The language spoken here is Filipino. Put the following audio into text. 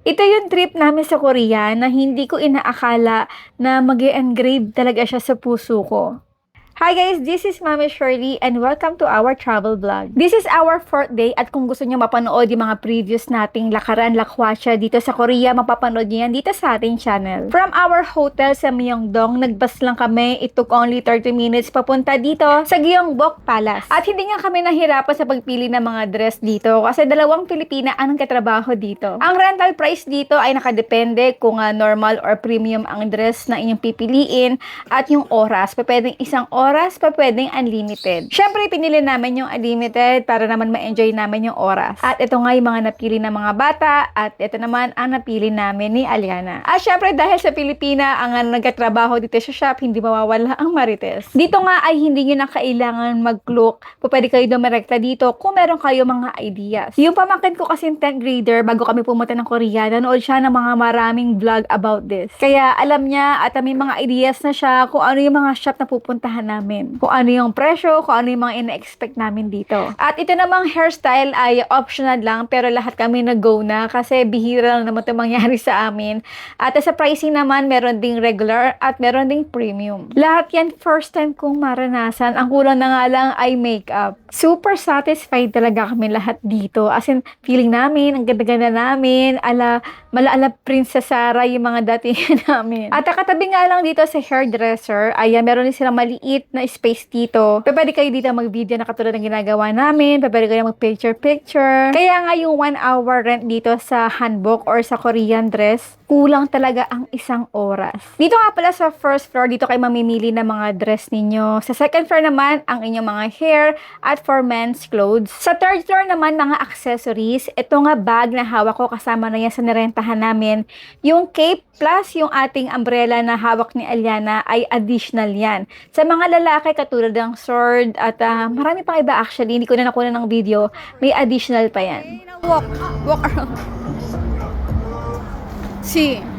Ito yung trip namin sa Korea na hindi ko inaakala na mag-e-engrave talaga siya sa puso ko. Hi guys, this is Mami Shirley and welcome to our travel vlog. This is our 4th day at kung gusto niyo mapanood yung mga previous nating lakaran lakwatsa dito sa Korea, mapapanood niyo yan dito sa ating channel. From our hotel sa Myeongdong, nagbus lang kami. It took only 30 minutes papunta dito sa Gyeongbok Palace. At hindi nga kami nahirapan sa pagpili ng mga dress dito kasi dalawang Pilipina ang katrabaho dito. Ang rental price dito ay nakadepende kung normal or premium ang dress na inyong pipiliin at yung oras. Pwedeng isang oras pa, pwedeng unlimited. Syempre, pinili namin yung unlimited para naman ma-enjoy namin yung oras. At ito nga yung mga napili ng mga bata at ito naman ang napili namin ni Aliana. At syempre, dahil sa Pilipina, ang nagkatrabaho dito sa shop, hindi mawawala ang Marites. Dito nga ay hindi nyo na kailangan mag-look. Pwede kayo dumirekta dito kung meron kayo mga ideas. Yung pamangkin ko kasi 10th grader, bago kami pumunta ng Korea, nanood siya ng mga maraming vlog about this. Kaya alam niya at may mga ideas na siya kung ano yung mga shop na pupuntahan namin. Kung ano yung presyo, kung ano yung mga ina-expect namin dito. At ito namang hairstyle ay optional lang pero lahat kami nag-go na kasi bihira lang naman ito mangyari sa amin. At sa pricing naman, meron ding regular at meron ding premium. Lahat yan first time kong maranasan. Ang kulang na nga lang ay makeup. Super satisfied talaga kami lahat dito. As in, feeling namin, ang ganda-ganda namin, mala Princess Sarah yung mga dati namin. At katabi nga lang dito sa hairdresser, ay meron din silang maliit na space dito. Pwede kayo dito mag-video na katulad ng ginagawa namin. Pwede kayo mag-picture-picture. Kaya nga yung 1 hour rent dito sa hanbok or sa Korean dress, kulang talaga ang isang oras. Dito nga pala sa first floor, dito kayo mamimili ng mga dress ninyo. Sa second floor naman, ang inyong mga hair at for men's clothes. Sa third floor naman, mga accessories. Ito nga bag na hawak ko, kasama na yan sa narentahan namin. Yung cape plus yung ating umbrella na hawak ni Aliana ay additional yan. Sa mga lalaki, katulad ng sword at marami pang iba actually, hindi ko na nakuha ng video, may additional pa yan. Walk around. See.